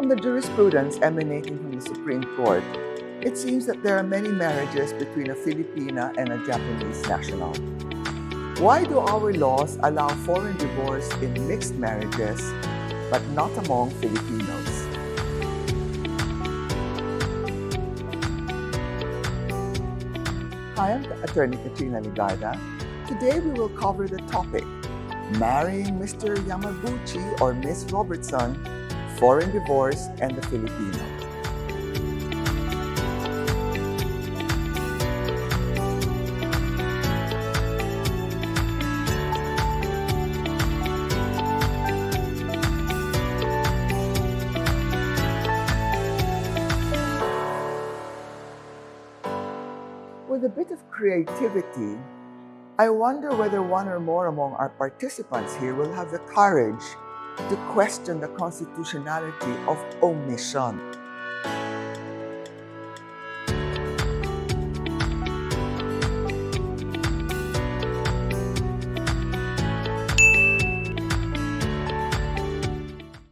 From the jurisprudence emanating from the Supreme Court, it seems that there are many marriages between a Filipina and a Japanese national. Why do our laws allow foreign divorce in mixed marriages, but not among Filipinos? Hi, I'm Attorney Katrina Legarda. Today we will cover the topic, marrying Mr. Yamaguchi or Miss Robertson, foreign divorce, and the Filipino. With a bit of creativity, I wonder whether one or more among our participants here will have the courage to question the constitutionality of omission.